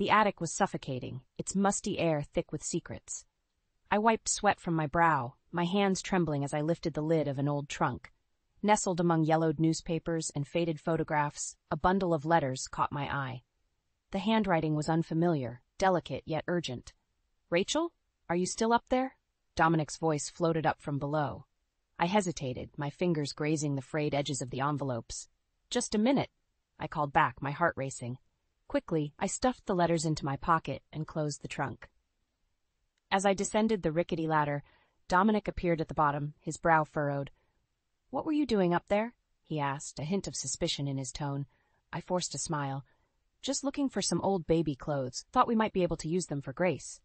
The attic was suffocating, its musty air thick with secrets. I wiped sweat from my brow, my hands trembling as I lifted the lid of an old trunk. Nestled among yellowed newspapers and faded photographs, a bundle of letters caught my eye. The handwriting was unfamiliar, delicate yet urgent. "Rachel? Are you still up there?" Dominic's voice floated up from below. I hesitated, my fingers grazing the frayed edges of the envelopes. "Just a minute," I called back, my heart racing. Quickly, I stuffed the letters into my pocket and closed the trunk. As I descended the rickety ladder, Dominic appeared at the bottom, his brow furrowed. "What were you doing up there?" he asked, a hint of suspicion in his tone. I forced a smile. "Just looking for some old baby clothes. Thought we might be able to use them for Grace."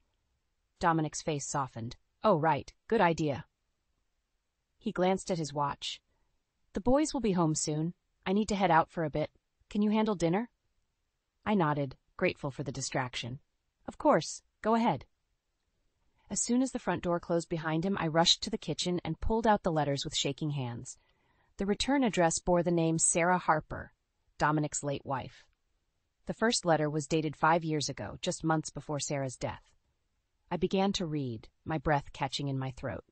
Dominic's face softened. "Oh, right. Good idea." He glanced at his watch. "The boys will be home soon. I need to head out for a bit. Can you handle dinner?" I nodded, grateful for the distraction. "Of course. Go ahead." As soon as the front door closed behind him, I rushed to the kitchen and pulled out the letters with shaking hands. The return address bore the name Sarah Harper, Dominic's late wife. The first letter was dated 5 years ago, just months before Sarah's death. I began to read, my breath catching in my throat.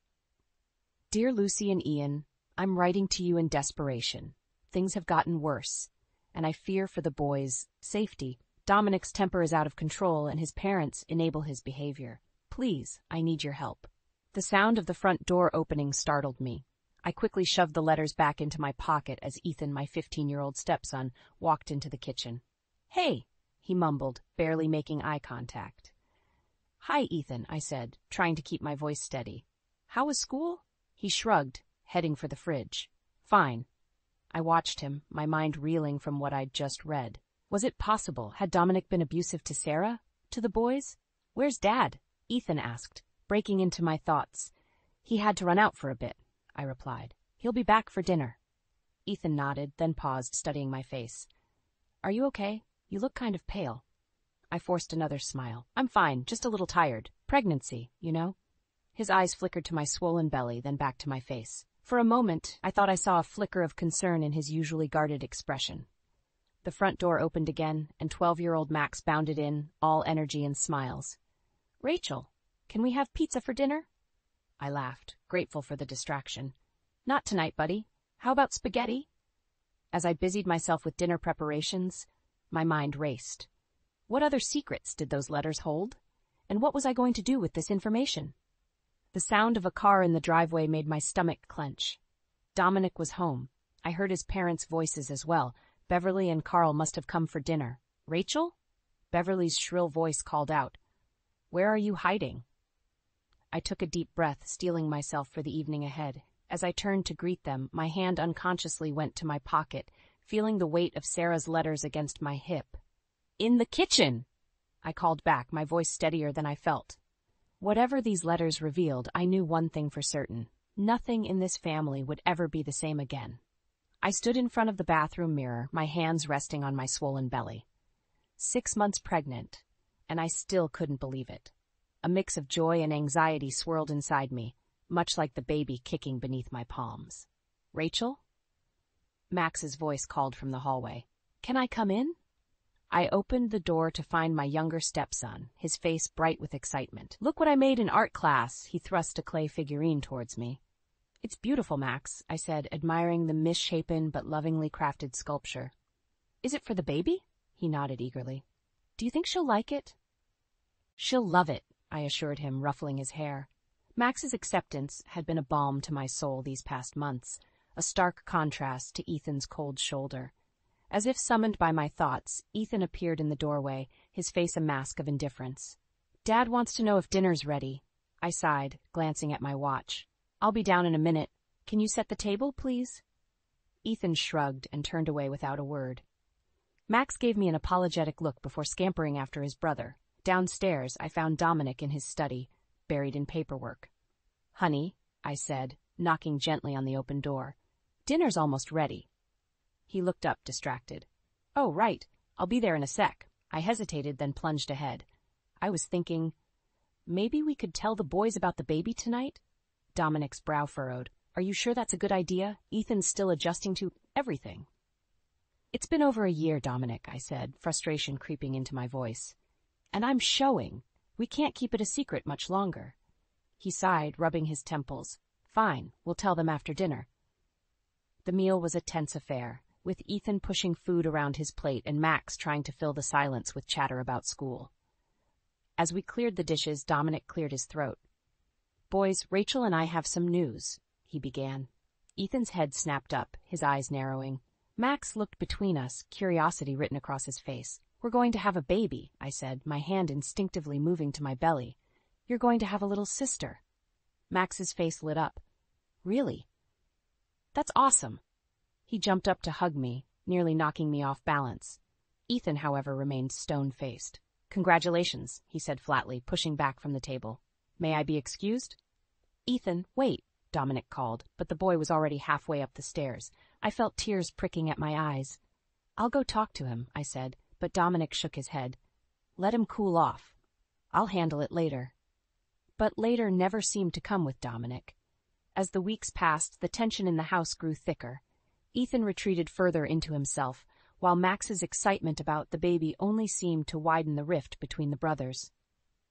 "Dear Lucy and Ian, I'm writing to you in desperation. Things have gotten worse, and I fear for the boys' safety. Dominic's temper is out of control, and his parents enable his behavior. Please, I need your help." The sound of the front door opening startled me. I quickly shoved the letters back into my pocket as Ethan, my 15-year-old stepson, walked into the kitchen. "Hey," he mumbled, barely making eye contact. "Hi, Ethan," I said, trying to keep my voice steady. "How was school?" He shrugged, heading for the fridge. "Fine." I watched him, my mind reeling from what I'd just read. Was it possible? Had Dominic been abusive to Sarah? To the boys? "Where's Dad?" Ethan asked, breaking into my thoughts. "He had to run out for a bit," I replied. "He'll be back for dinner." Ethan nodded, then paused, studying my face. "Are you okay? You look kind of pale." I forced another smile. "I'm fine, just a little tired. Pregnancy, you know?" His eyes flickered to my swollen belly, then back to my face. For a moment, I thought I saw a flicker of concern in his usually guarded expression. The front door opened again, and 12-year-old Max bounded in, all energy and smiles. "Rachel, can we have pizza for dinner?" I laughed, grateful for the distraction. "Not tonight, buddy. How about spaghetti?" As I busied myself with dinner preparations, my mind raced. What other secrets did those letters hold? And what was I going to do with this information? The sound of a car in the driveway made my stomach clench. Dominic was home. I heard his parents' voices as well. Beverly and Carl must have come for dinner. "Rachel?" Beverly's shrill voice called out. "Where are you hiding?" I took a deep breath, steeling myself for the evening ahead. As I turned to greet them, my hand unconsciously went to my pocket, feeling the weight of Sarah's letters against my hip. "In the kitchen!" I called back, my voice steadier than I felt. Whatever these letters revealed, I knew one thing for certain. Nothing in this family would ever be the same again. I stood in front of the bathroom mirror, my hands resting on my swollen belly. 6 months pregnant, and I still couldn't believe it. A mix of joy and anxiety swirled inside me, much like the baby kicking beneath my palms. "Rachel?" Max's voice called from the hallway. "Can I come in?" I opened the door to find my younger stepson, his face bright with excitement. "Look what I made in art class," he thrust a clay figurine towards me. "It's beautiful, Max," I said, admiring the misshapen but lovingly crafted sculpture. "Is it for the baby?" He nodded eagerly. "Do you think she'll like it?" "She'll love it," I assured him, ruffling his hair. Max's acceptance had been a balm to my soul these past months, a stark contrast to Ethan's cold shoulder. As if summoned by my thoughts, Ethan appeared in the doorway, his face a mask of indifference. "Dad wants to know if dinner's ready," I sighed, glancing at my watch. "I'll be down in a minute. Can you set the table, please?" Ethan shrugged and turned away without a word. Max gave me an apologetic look before scampering after his brother. Downstairs, I found Dominic in his study, buried in paperwork. "Honey," I said, knocking gently on the open door. "Dinner's almost ready." He looked up, distracted. "Oh, right. I'll be there in a sec." I hesitated, then plunged ahead. I was thinking, maybe we could tell the boys about the baby tonight? Dominic's brow furrowed. "Are you sure that's a good idea? Ethan's still adjusting to everything." "It's been over a year, Dominic," I said, frustration creeping into my voice. And I'm showing. We can't keep it a secret much longer. He sighed, rubbing his temples. Fine, we'll tell them after dinner. The meal was a tense affair, with Ethan pushing food around his plate and Max trying to fill the silence with chatter about school. As we cleared the dishes, Dominic cleared his throat. Boys, Rachel and I have some news, he began. Ethan's head snapped up, his eyes narrowing. Max looked between us, curiosity written across his face. We're going to have a baby, I said, my hand instinctively moving to my belly. You're going to have a little sister. Max's face lit up. Really? That's awesome. He jumped up to hug me, nearly knocking me off balance. Ethan, however, remained stone-faced. Congratulations, he said flatly, pushing back from the table. May I be excused? Ethan, wait, Dominic called, but the boy was already halfway up the stairs. I felt tears pricking at my eyes. I'll go talk to him, I said, but Dominic shook his head. Let him cool off. I'll handle it later. But later never seemed to come with Dominic. As the weeks passed, the tension in the house grew thicker. Ethan retreated further into himself, while Max's excitement about the baby only seemed to widen the rift between the brothers.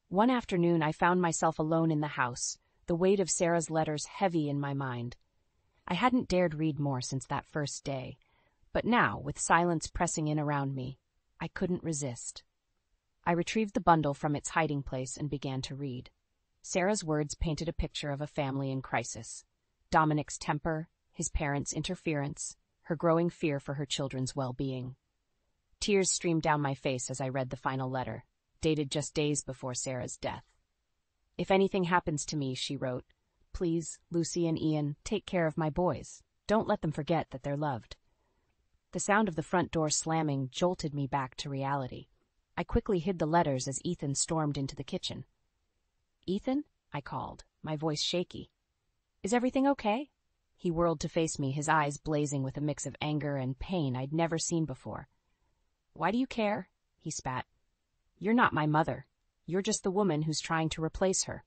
One afternoon I found myself alone in the house, the weight of Sarah's letters heavy in my mind. I hadn't dared read more since that first day, but now, with silence pressing in around me, I couldn't resist. I retrieved the bundle from its hiding place and began to read. Sarah's words painted a picture of a family in crisis. Dominic's temper, his parents' interference, her growing fear for her children's well-being. Tears streamed down my face as I read the final letter, dated just days before Sarah's death. If anything happens to me, she wrote, please, Lucy and Ian, take care of my boys. Don't let them forget that they're loved. The sound of the front door slamming jolted me back to reality. I quickly hid the letters as Ethan stormed into the kitchen. Ethan? I called, my voice shaky. Is everything okay? He whirled to face me, his eyes blazing with a mix of anger and pain I'd never seen before. Why do you care? He spat. You're not my mother. You're just the woman who's trying to replace her.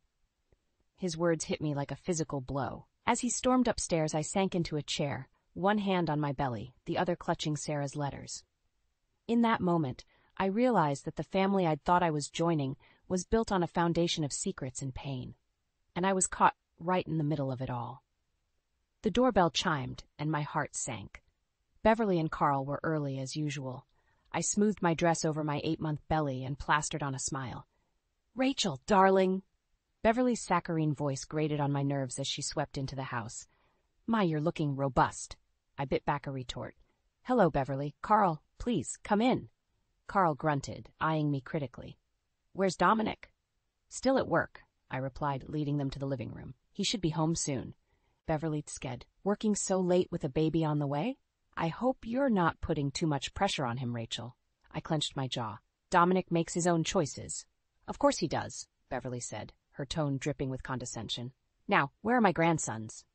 His words hit me like a physical blow. As he stormed upstairs, I sank into a chair, one hand on my belly, the other clutching Sarah's letters. In that moment, I realized that the family I'd thought I was joining was built on a foundation of secrets and pain, and I was caught right in the middle of it all. The doorbell chimed, and my heart sank. Beverly and Carl were early as usual. I smoothed my dress over my 8-month belly and plastered on a smile. Rachel, darling! Beverly's saccharine voice grated on my nerves as she swept into the house. My, you're looking robust. I bit back a retort. Hello, Beverly. Carl, please, come in. Carl grunted, eyeing me critically. Where's Dominic? Still at work, I replied, leading them to the living room. He should be home soon. Beverly sked. Working so late with a baby on the way? I hope you're not putting too much pressure on him, Rachel. I clenched my jaw. Dominic makes his own choices. Of course he does, Beverly said, her tone dripping with condescension. Now, where are my grandsons?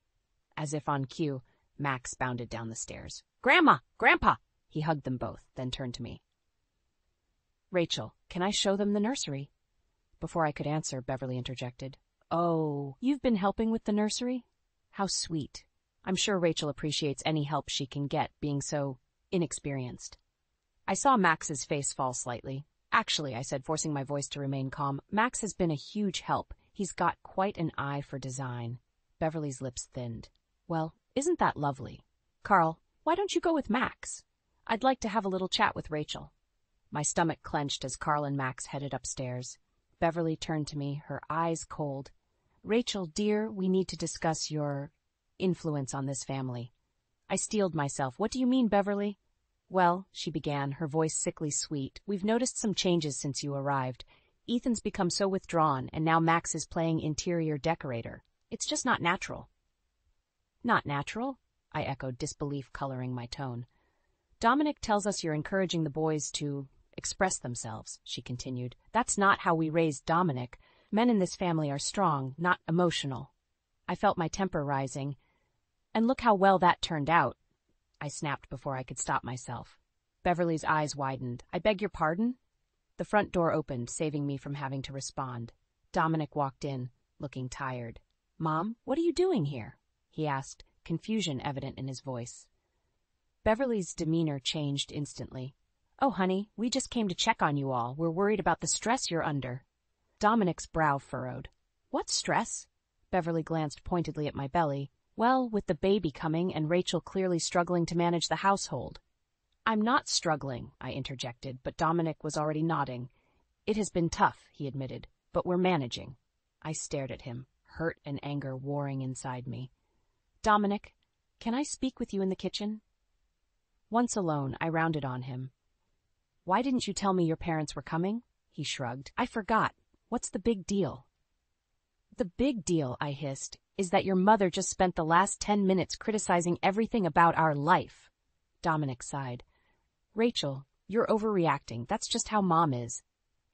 As if on cue, Max bounded down the stairs. Grandma! Grandpa! He hugged them both, then turned to me. Rachel, can I show them the nursery? Before I could answer, Beverly interjected. Oh, you've been helping with the nursery? How sweet. I'm sure Rachel appreciates any help she can get, being so inexperienced. I saw Max's face fall slightly. Actually, I said, forcing my voice to remain calm, Max has been a huge help. He's got quite an eye for design. Beverly's lips thinned. Well, isn't that lovely? Carl, why don't you go with Max? I'd like to have a little chat with Rachel. My stomach clenched as Carl and Max headed upstairs. Beverly turned to me, her eyes cold. Rachel, dear, we need to discuss your influence on this family. I steeled myself. What do you mean, Beverly? Well, she began, her voice sickly sweet, we've noticed some changes since you arrived. Ethan's become so withdrawn, and now Max is playing interior decorator. It's just not natural. Not natural? I echoed, disbelief coloring my tone. Dominic tells us you're encouraging the boys to express themselves, she continued. That's not how we raised Dominic. Men in this family are strong, not emotional. I felt my temper rising. And look how well that turned out, I snapped before I could stop myself. Beverly's eyes widened. I beg your pardon? The front door opened, saving me from having to respond. Dominic walked in, looking tired. Mom, what are you doing here? He asked, confusion evident in his voice. Beverly's demeanor changed instantly. "Oh, honey, we just came to check on you all. We're worried about the stress you're under." Dominic's brow furrowed. "What stress?" Beverly glanced pointedly at my belly. "Well, with the baby coming and Rachel clearly struggling to manage the household." "I'm not struggling," I interjected, but Dominic was already nodding. "It has been tough," he admitted, "but we're managing." I stared at him, hurt and anger warring inside me. "Dominic, can I speak with you in the kitchen?" Once alone, I rounded on him. "Why didn't you tell me your parents were coming?" He shrugged. "I forgot. What's the big deal?" "The big deal," I hissed, "is that your mother just spent the last 10 minutes criticizing everything about our life." Dominic sighed. "Rachel, you're overreacting. That's just how Mom is.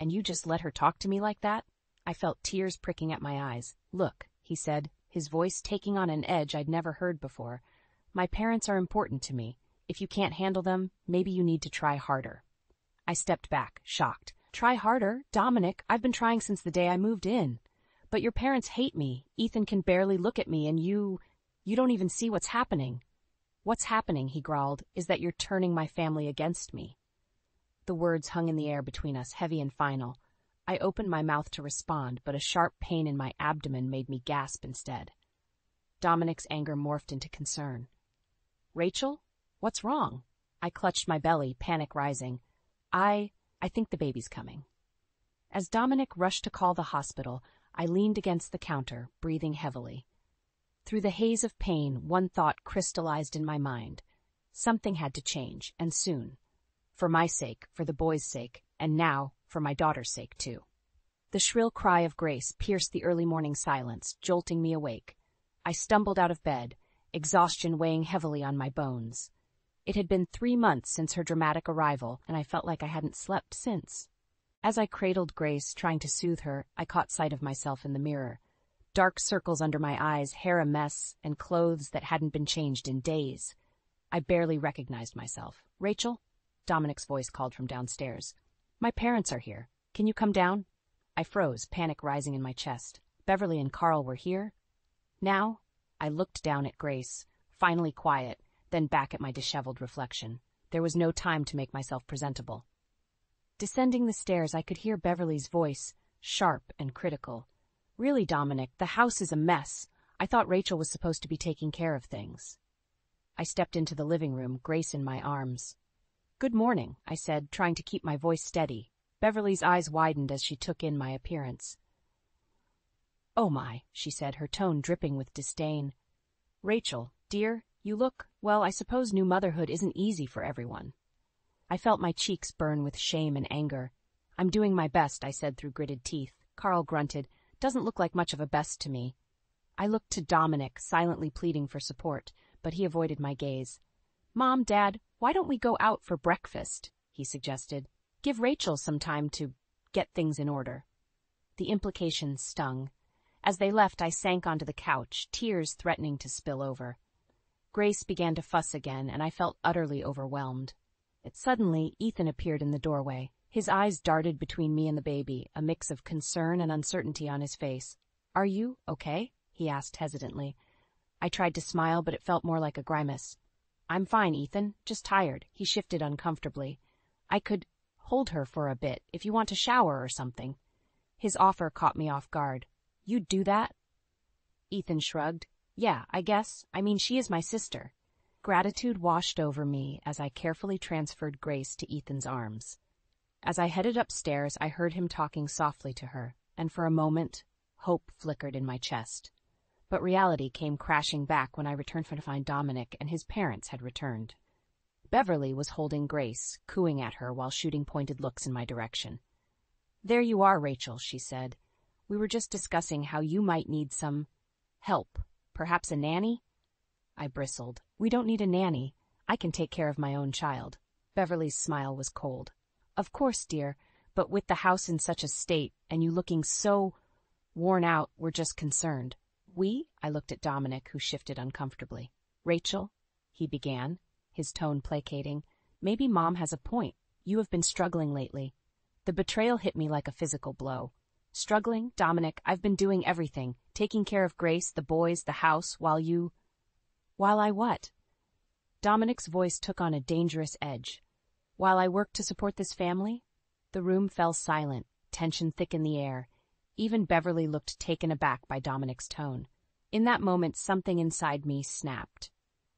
And you just let her talk to me like that?" I felt tears pricking at my eyes. "Look," he said, his voice taking on an edge I'd never heard before. "My parents are important to me. If you can't handle them, maybe you need to try harder." I stepped back, shocked. "Try harder? Dominic, I've been trying since the day I moved in. But your parents hate me. Ethan can barely look at me, and you don't even see what's happening." "What's happening," he growled, "is that you're turning my family against me." The words hung in the air between us, heavy and final. I opened my mouth to respond, but a sharp pain in my abdomen made me gasp instead. Dominic's anger morphed into concern. "Rachel? What's wrong?" I clutched my belly, panic rising. I think the baby's coming." As Dominic rushed to call the hospital, I leaned against the counter, breathing heavily. Through the haze of pain, one thought crystallized in my mind. Something had to change, and soon. For my sake, for the boy's sake, and now, for my daughter's sake, too. The shrill cry of Grace pierced the early morning silence, jolting me awake. I stumbled out of bed, exhaustion weighing heavily on my bones. It had been 3 months since her dramatic arrival, and I felt like I hadn't slept since. As I cradled Grace, trying to soothe her, I caught sight of myself in the mirror. Dark circles under my eyes, hair a mess, and clothes that hadn't been changed in days. I barely recognized myself. "Rachel?" Dominic's voice called from downstairs. "My parents are here. Can you come down?" I froze, panic rising in my chest. Beverly and Carl were here? Now? I looked down at Grace, finally quiet, then back at my disheveled reflection. There was no time to make myself presentable. Descending the stairs, I could hear Beverly's voice, sharp and critical. "Really, Dominic, the house is a mess. I thought Rachel was supposed to be taking care of things." I stepped into the living room, Grace in my arms. "Good morning," I said, trying to keep my voice steady. Beverly's eyes widened as she took in my appearance. "Oh my," she said, her tone dripping with disdain. "Rachel, dear, you look, well, I suppose new motherhood isn't easy for everyone." I felt my cheeks burn with shame and anger. "I'm doing my best," I said through gritted teeth. Carl grunted. "Doesn't look like much of a best to me." I looked to Dominic, silently pleading for support, but he avoided my gaze. "Mom, Dad, why don't we go out for breakfast?" he suggested. "Give Rachel some time to get things in order." The implication stung. As they left, I sank onto the couch, tears threatening to spill over. Grace began to fuss again, and I felt utterly overwhelmed. Suddenly, Ethan appeared in the doorway. His eyes darted between me and the baby, a mix of concern and uncertainty on his face. "Are you okay?" he asked hesitantly. I tried to smile, but it felt more like a grimace. "I'm fine, Ethan, just tired." He shifted uncomfortably. "I could hold her for a bit, if you want to shower or something." His offer caught me off guard. "You'd do that?" Ethan shrugged. "Yeah, I guess. I mean, she is my sister." Gratitude washed over me as I carefully transferred Grace to Ethan's arms. As I headed upstairs, I heard him talking softly to her, and for a moment, hope flickered in my chest. But reality came crashing back when I returned to find Dominic and his parents had returned. Beverly was holding Grace, cooing at her while shooting pointed looks in my direction. "There you are, Rachel," she said. "We were just discussing how you might need some help. Perhaps a nanny?" I bristled. "We don't need a nanny. I can take care of my own child." Beverly's smile was cold. "Of course, dear, but with the house in such a state, and you looking so worn out, we're just concerned." "We?" I looked at Dominic, who shifted uncomfortably. "Rachel," he began, his tone placating, "maybe Mom has a point. You have been struggling lately." The betrayal hit me like a physical blow. "Struggling? Dominic, I've been doing everything, taking care of Grace, the boys, the house, while I what?" Dominic's voice took on a dangerous edge. While I worked to support this family? The room fell silent, tension thick in the air. Even Beverly looked taken aback by Dominic's tone. In that moment, something inside me snapped.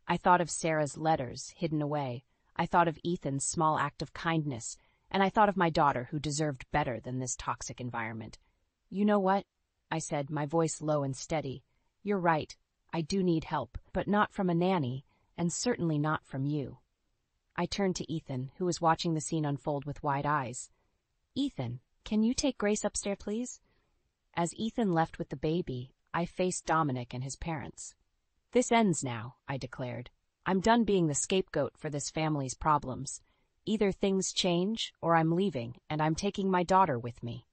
I thought of Sarah's letters hidden away. I thought of Ethan's small act of kindness, and I thought of my daughter who deserved better than this toxic environment. "You know what?" I said, my voice low and steady. "You're right. I do need help, but not from a nanny, and certainly not from you." I turned to Ethan, who was watching the scene unfold with wide eyes. "Ethan, can you take Grace upstairs, please?" As Ethan left with the baby, I faced Dominic and his parents. "This ends now," I declared. "I'm done being the scapegoat for this family's problems. Either things change, or I'm leaving, and I'm taking my daughter with me."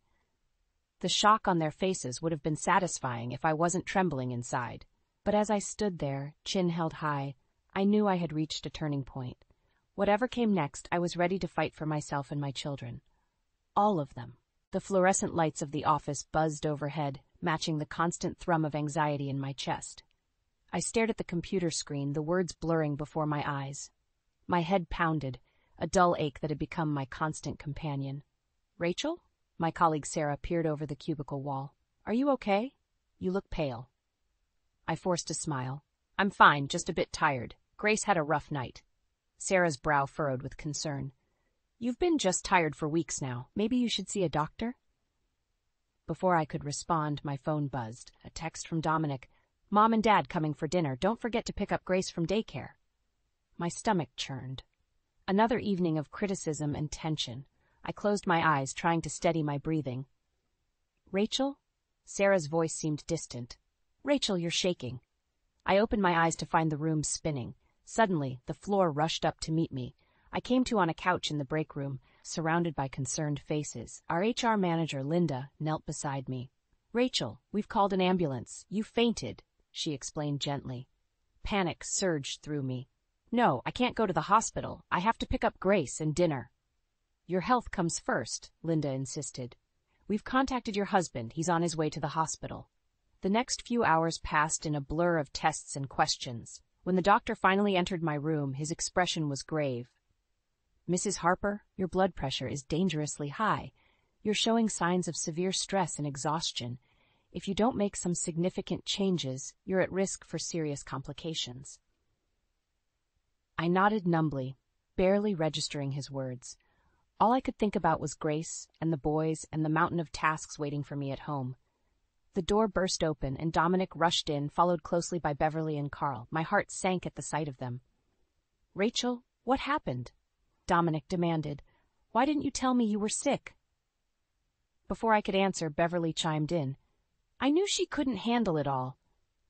The shock on their faces would have been satisfying if I wasn't trembling inside. But as I stood there, chin held high, I knew I had reached a turning point. Whatever came next, I was ready to fight for myself and my children. All of them. The fluorescent lights of the office buzzed overhead, matching the constant thrum of anxiety in my chest. I stared at the computer screen, the words blurring before my eyes. My head pounded, a dull ache that had become my constant companion. "Rachel?" My colleague Sarah peered over the cubicle wall. "Are you okay? You look pale." I forced a smile. "I'm fine, just a bit tired. Grace had a rough night." Sarah's brow furrowed with concern. "You've been just tired for weeks now. Maybe you should see a doctor?" Before I could respond, my phone buzzed. A text from Dominic. "Mom and Dad coming for dinner. Don't forget to pick up Grace from daycare." My stomach churned. Another evening of criticism and tension. I closed my eyes, trying to steady my breathing. "Rachel?" Sarah's voice seemed distant. "Rachel, you're shaking." I opened my eyes to find the room spinning. Suddenly, the floor rushed up to meet me. I came to on a couch in the break room, surrounded by concerned faces. Our HR manager, Linda, knelt beside me. "Rachel, we've called an ambulance. You fainted," she explained gently. Panic surged through me. "No, I can't go to the hospital. I have to pick up Grace and dinner." "Your health comes first," Linda insisted. "We've contacted your husband. He's on his way to the hospital." The next few hours passed in a blur of tests and questions. When the doctor finally entered my room, his expression was grave. "Mrs. Harper, your blood pressure is dangerously high. You're showing signs of severe stress and exhaustion. If you don't make some significant changes, you're at risk for serious complications." I nodded numbly, barely registering his words. All I could think about was Grace and the boys and the mountain of tasks waiting for me at home. The door burst open, and Dominic rushed in, followed closely by Beverly and Carl. My heart sank at the sight of them. "Rachel, what happened?" Dominic demanded. "Why didn't you tell me you were sick?" Before I could answer, Beverly chimed in. "I knew she couldn't handle it all."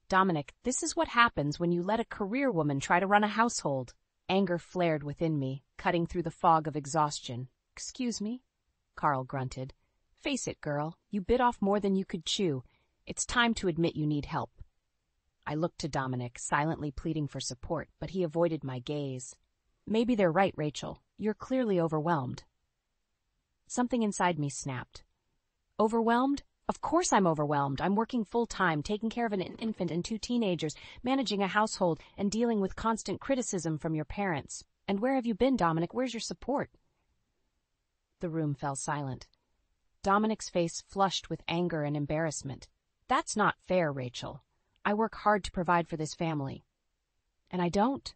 "Dominic, this is what happens when you let a career woman try to run a household." Anger flared within me, cutting through the fog of exhaustion. "Excuse me?" Carl grunted. "Face it, girl. You bit off more than you could chew. It's time to admit you need help." I looked to Dominic, silently pleading for support, but he avoided my gaze. "Maybe they're right, Rachel. You're clearly overwhelmed." Something inside me snapped. "Overwhelmed? Of course I'm overwhelmed. I'm working full-time, taking care of an infant and 2 teenagers, managing a household, and dealing with constant criticism from your parents. And where have you been, Dominic? Where's your support?" The room fell silent. Dominic's face flushed with anger and embarrassment. "That's not fair, Rachel. I work hard to provide for this family." "And I don't?"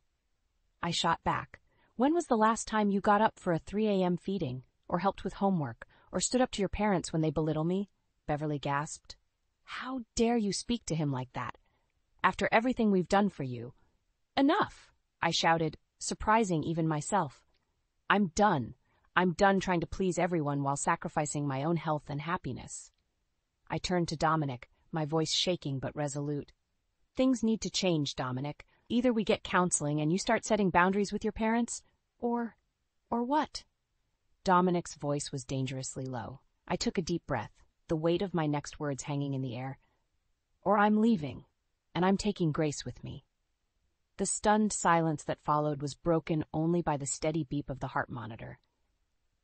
I shot back. "When was the last time you got up for a 3 a.m. feeding, or helped with homework, or stood up to your parents when they belittle me?" Beverly gasped. "How dare you speak to him like that? After everything we've done for you." "Enough!" I shouted, surprising even myself. "I'm done. I'm done trying to please everyone while sacrificing my own health and happiness." I turned to Dominic, my voice shaking but resolute. "Things need to change, Dominic. Either we get counseling and you start setting boundaries with your parents, or what?" Dominic's voice was dangerously low. I took a deep breath, the weight of my next words hanging in the air. "Or I'm leaving, and I'm taking Grace with me." The stunned silence that followed was broken only by the steady beep of the heart monitor.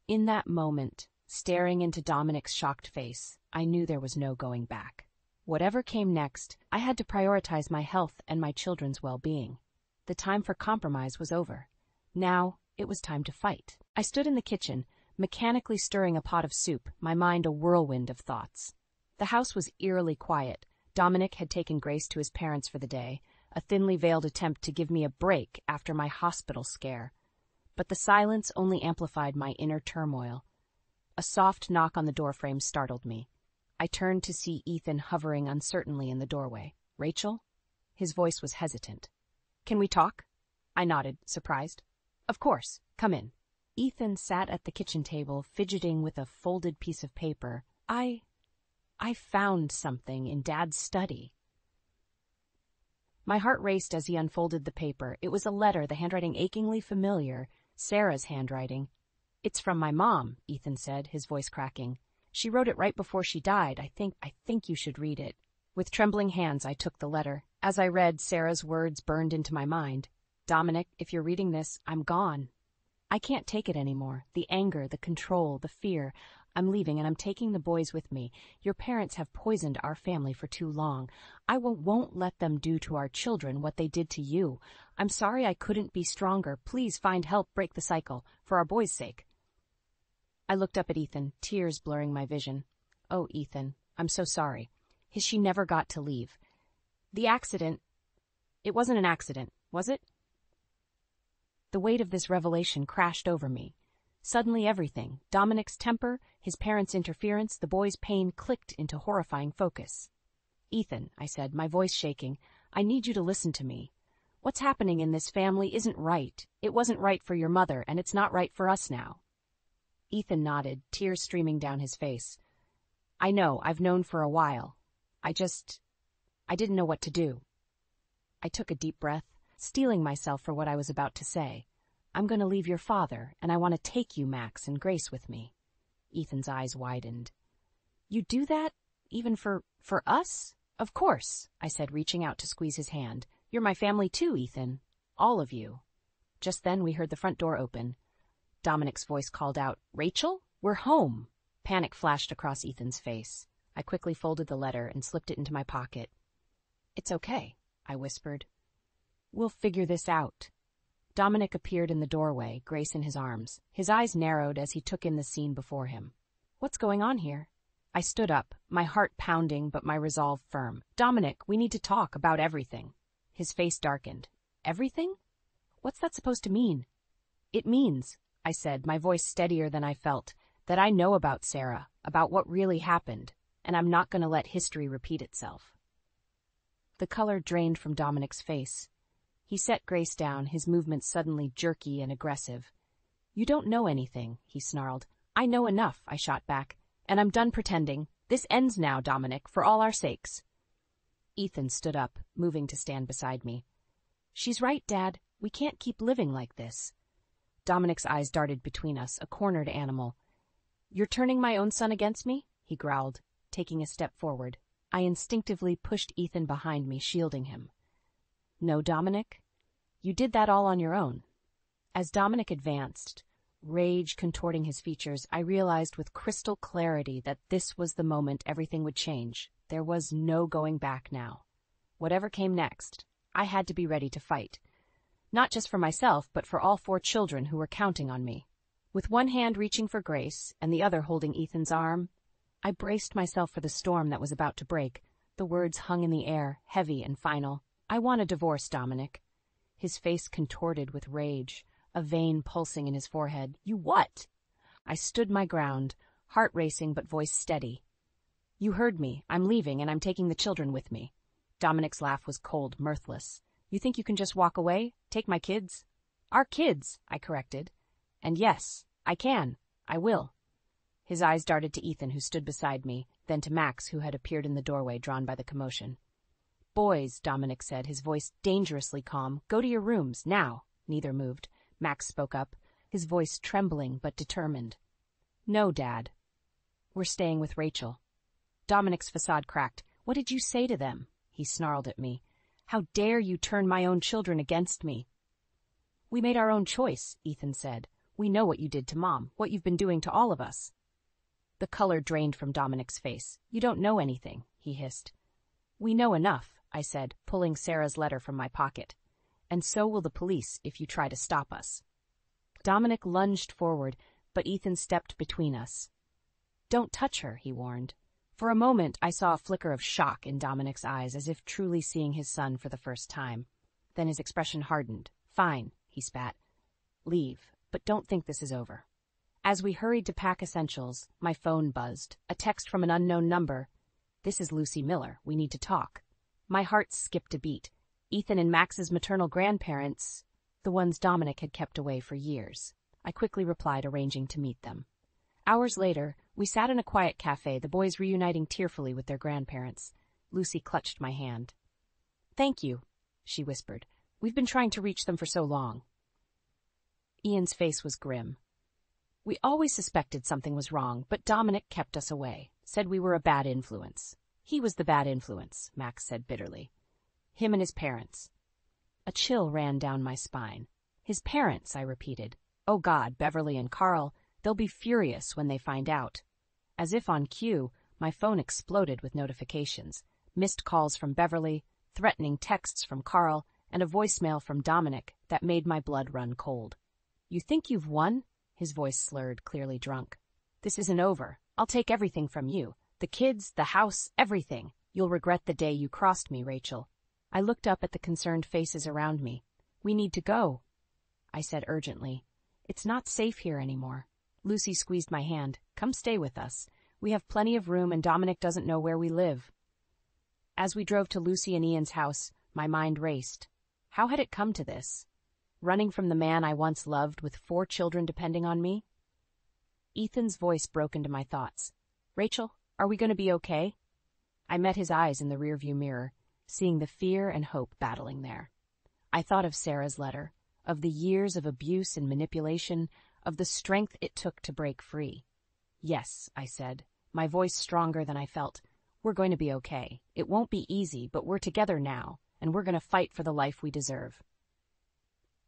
In that moment, staring into Dominic's shocked face, I knew there was no going back. Whatever came next, I had to prioritize my health and my children's well-being. The time for compromise was over. Now, it was time to fight. I stood in the kitchen, mechanically stirring a pot of soup, my mind a whirlwind of thoughts. The house was eerily quiet. Dominic had taken Grace to his parents for the day, a thinly veiled attempt to give me a break after my hospital scare. But the silence only amplified my inner turmoil. A soft knock on the doorframe startled me. I turned to see Ethan hovering uncertainly in the doorway. "Rachel?" His voice was hesitant. "Can we talk?" I nodded, surprised. "Of course. Come in." Ethan sat at the kitchen table, fidgeting with a folded piece of paper. I found something in Dad's study." My heart raced as he unfolded the paper. It was a letter, the handwriting achingly familiar, Sarah's handwriting. "It's from my mom," Ethan said, his voice cracking. "She wrote it right before she died. I think you should read it." With trembling hands, I took the letter. As I read, Sarah's words burned into my mind. "Dominic, if you're reading this, I'm gone. I can't take it anymore. The anger, the control, the fear. I'm leaving, and I'm taking the boys with me. Your parents have poisoned our family for too long. I won't let them do to our children what they did to you. I'm sorry I couldn't be stronger. Please find help, break the cycle, for our boys' sake." I looked up at Ethan, tears blurring my vision. "Oh, Ethan, I'm so sorry. She never got to leave. The accident, it wasn't an accident, was it?" The weight of this revelation crashed over me. Suddenly everything, Dominic's temper, his parents' interference, the boy's pain, clicked into horrifying focus. "Ethan," I said, my voice shaking, "I need you to listen to me. What's happening in this family isn't right. It wasn't right for your mother, and it's not right for us now." Ethan nodded, tears streaming down his face. "I know, I've known for a while. I didn't know what to do." I took a deep breath, steeling myself for what I was about to say. "I'm going to leave your father, and I want to take you, Max, and Grace with me." Ethan's eyes widened. "You do that? Even for us?" "Of course," I said, reaching out to squeeze his hand. "You're my family too, Ethan. All of you." Just then we heard the front door open. Dominic's voice called out, "Rachel, we're home." Panic flashed across Ethan's face. I quickly folded the letter and slipped it into my pocket. "It's okay," I whispered. "We'll figure this out." Dominic appeared in the doorway, Grace in his arms. His eyes narrowed as he took in the scene before him. "What's going on here?" I stood up, my heart pounding but my resolve firm. "Dominic, we need to talk about everything." His face darkened. "Everything? What's that supposed to mean?" "It means," I said, my voice steadier than I felt, "that I know about Sarah, about what really happened, and I'm not going to let history repeat itself." The color drained from Dominic's face. He set Grace down, his movements suddenly jerky and aggressive. "You don't know anything," he snarled. "I know enough," I shot back, "and I'm done pretending. This ends now, Dominic, for all our sakes." Ethan stood up, moving to stand beside me. "She's right, Dad. We can't keep living like this." Dominic's eyes darted between us, a cornered animal. "You're turning my own son against me?" he growled, taking a step forward. I instinctively pushed Ethan behind me, shielding him. "No, Dominic. You did that all on your own." As Dominic advanced, rage contorting his features, I realized with crystal clarity that this was the moment everything would change. There was no going back now. Whatever came next, I had to be ready to fight. Not just for myself, but for all 4 children who were counting on me. With one hand reaching for Grace and the other holding Ethan's arm, I braced myself for the storm that was about to break. The words hung in the air, heavy and final. "I want a divorce, Dominic." His face contorted with rage, a vein pulsing in his forehead. "You what?" I stood my ground, heart racing but voice steady. "You heard me. I'm leaving, and I'm taking the children with me." Dominic's laugh was cold, mirthless. "You think you can just walk away? Take my kids?" "Our kids," I corrected. "And yes, I can. I will." His eyes darted to Ethan, who stood beside me, then to Max, who had appeared in the doorway, drawn by the commotion. "Boys," Dominic said, his voice dangerously calm, "go to your rooms, now." Neither moved. Max spoke up, his voice trembling but determined. "No, Dad. We're staying with Rachel." Dominic's facade cracked. "What did you say to them?" He snarled at me. "How dare you turn my own children against me?" "We made our own choice," Ethan said. "We know what you did to Mom, what you've been doing to all of us." The color drained from Dominic's face. "You don't know anything," he hissed. "We know enough," I said, pulling Sarah's letter from my pocket. "And so will the police if you try to stop us." Dominic lunged forward, but Ethan stepped between us. "Don't touch her," he warned. For a moment, I saw a flicker of shock in Dominic's eyes, as if truly seeing his son for the first time. Then his expression hardened. "Fine," he spat. "Leave, but don't think this is over." As we hurried to pack essentials, my phone buzzed. A text from an unknown number. "This is Lucy Miller. We need to talk." My heart skipped a beat. Ethan and Max's maternal grandparents, the ones Dominic had kept away for years. I quickly replied, arranging to meet them. Hours later, we sat in a quiet cafe, the boys reuniting tearfully with their grandparents. Lucy clutched my hand. "Thank you," she whispered. "We've been trying to reach them for so long." Ian's face was grim. "We always suspected something was wrong, but Dominic kept us away, said we were a bad influence." "He was the bad influence," Max said bitterly. "Him and his parents." A chill ran down my spine. "His parents," I repeated. "Oh God, Beverly and Carl, they'll be furious when they find out." As if on cue, my phone exploded with notifications. Missed calls from Beverly, threatening texts from Carl, and a voicemail from Dominic that made my blood run cold. "You think you've won?" His voice slurred, clearly drunk. "This isn't over. I'll take everything from you. The kids, the house, everything. You'll regret the day you crossed me, Rachel." I looked up at the concerned faces around me. "We need to go," I said urgently. "It's not safe here anymore." Lucy squeezed my hand. "Come stay with us. We have plenty of room and Dominic doesn't know where we live." As we drove to Lucy and Ian's house, my mind raced. How had it come to this? Running from the man I once loved with 4 children depending on me? Ethan's voice broke into my thoughts. "Rachel, are we going to be okay?" I met his eyes in the rearview mirror, seeing the fear and hope battling there. I thought of Sarah's letter, of the years of abuse and manipulation, of the strength it took to break free. "Yes," I said, my voice stronger than I felt. "We're going to be okay. It won't be easy, but we're together now, and we're going to fight for the life we deserve."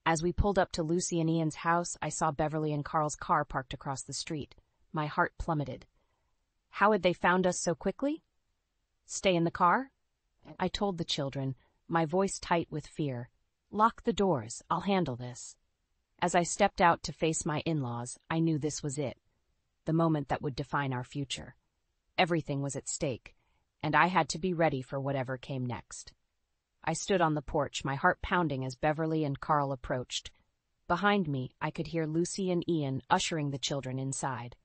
As we pulled up to Lucy and Ian's house, I saw Beverly and Carl's car parked across the street. My heart plummeted. How had they found us so quickly? "Stay in the car?" I told the children, my voice tight with fear. "Lock the doors. I'll handle this." As I stepped out to face my in-laws, I knew this was it, the moment that would define our future. Everything was at stake, and I had to be ready for whatever came next. I stood on the porch, my heart pounding as Beverly and Carl approached. Behind me, I could hear Lucy and Ian ushering the children inside.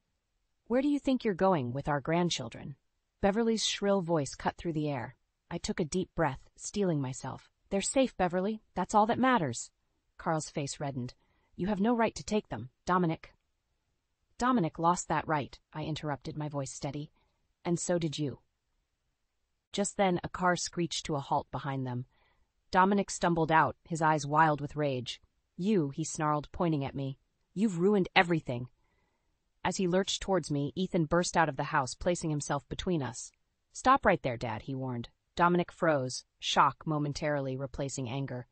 "Where do you think you're going with our grandchildren?" Beverly's shrill voice cut through the air. I took a deep breath, steeling myself. "They're safe, Beverly. That's all that matters." Carl's face reddened. "You have no right to take them, Dominic." "Dominic lost that right," I interrupted, my voice steady. "And so did you." Just then, a car screeched to a halt behind them. Dominic stumbled out, his eyes wild with rage. "You," he snarled, pointing at me. "You've ruined everything." As he lurched towards me, Ethan burst out of the house, placing himself between us. "Stop right there, Dad," he warned. Dominic froze, shock momentarily replacing anger.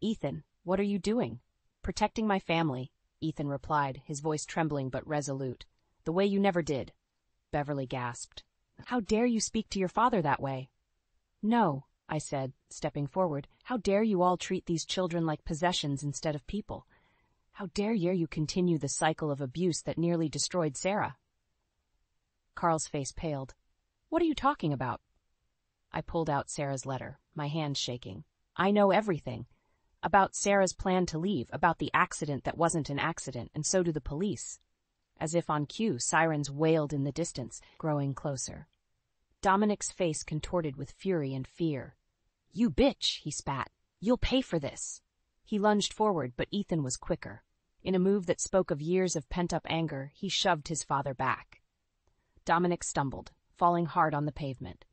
"Ethan, what are you doing?" "Protecting my family," Ethan replied, his voice trembling but resolute. "The way you never did." Beverly gasped. "How dare you speak to your father that way?" "No," I said, stepping forward. "How dare you all treat these children like possessions instead of people? How dare you continue the cycle of abuse that nearly destroyed Sarah?" Carl's face paled. "What are you talking about?" I pulled out Sarah's letter, my hands shaking. "I know everything. About Sarah's plan to leave, about the accident that wasn't an accident, and so do the police." As if on cue, sirens wailed in the distance, growing closer. Dominic's face contorted with fury and fear. "You bitch," he spat. "You'll pay for this." He lunged forward, but Ethan was quicker. In a move that spoke of years of pent-up anger, he shoved his father back. Dominic stumbled, falling hard on the pavement.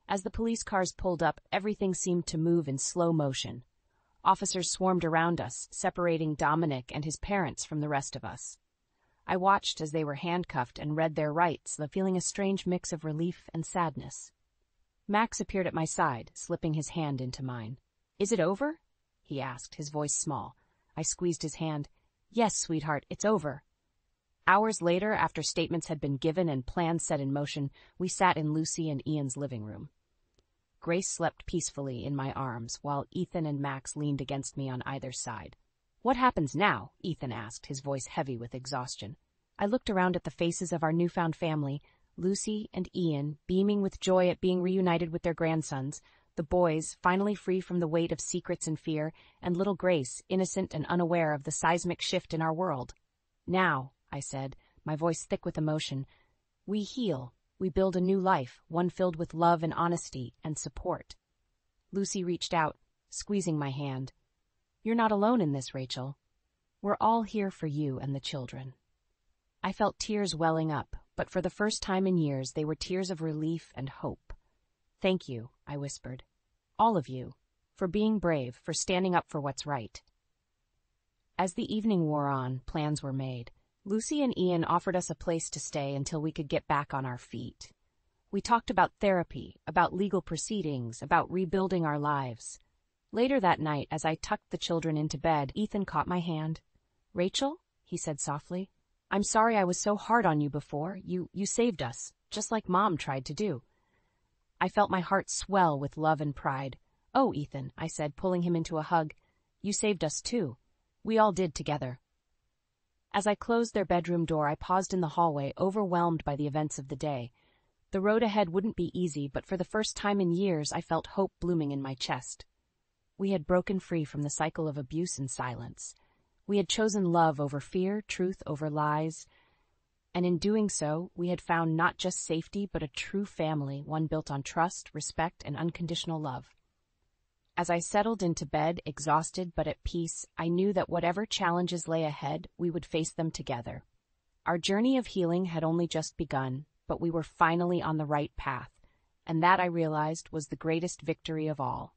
As the police cars pulled up, everything seemed to move in slow motion. Officers swarmed around us, separating Dominic and his parents from the rest of us. I watched as they were handcuffed and read their rights, feeling a strange mix of relief and sadness. Max appeared at my side, slipping his hand into mine. "Is it over?" he asked, his voice small. I squeezed his hand. "Yes, sweetheart, it's over." Hours later, after statements had been given and plans set in motion, we sat in Lucy and Ian's living room. Grace slept peacefully in my arms, while Ethan and Max leaned against me on either side. "What happens now?" Ethan asked, his voice heavy with exhaustion. I looked around at the faces of our newfound family, Lucy and Ian, beaming with joy at being reunited with their grandsons, the boys, finally free from the weight of secrets and fear, and little Grace, innocent and unaware of the seismic shift in our world. "Now," I said, my voice thick with emotion, "we heal. We build a new life, one filled with love and honesty and support." Lucy reached out, squeezing my hand. "You're not alone in this, Rachel. We're all here for you and the children." I felt tears welling up, but for the first time in years they were tears of relief and hope. "Thank you," I whispered. "All of you, for being brave, for standing up for what's right." As the evening wore on, plans were made. Lucy and Ian offered us a place to stay until we could get back on our feet. We talked about therapy, about legal proceedings, about rebuilding our lives. Later that night, as I tucked the children into bed, Ethan caught my hand. "Rachel," he said softly, "I'm sorry I was so hard on you before. You saved us, just like Mom tried to do." I felt my heart swell with love and pride. "Oh, Ethan," I said, pulling him into a hug, "you saved us too. We all did together." As I closed their bedroom door, I paused in the hallway, overwhelmed by the events of the day. The road ahead wouldn't be easy, but for the first time in years I felt hope blooming in my chest. We had broken free from the cycle of abuse and silence. We had chosen love over fear, truth over lies, and in doing so, we had found not just safety, but a true family, one built on trust, respect, and unconditional love. As I settled into bed, exhausted but at peace, I knew that whatever challenges lay ahead, we would face them together. Our journey of healing had only just begun, but we were finally on the right path, and that, I realized, was the greatest victory of all.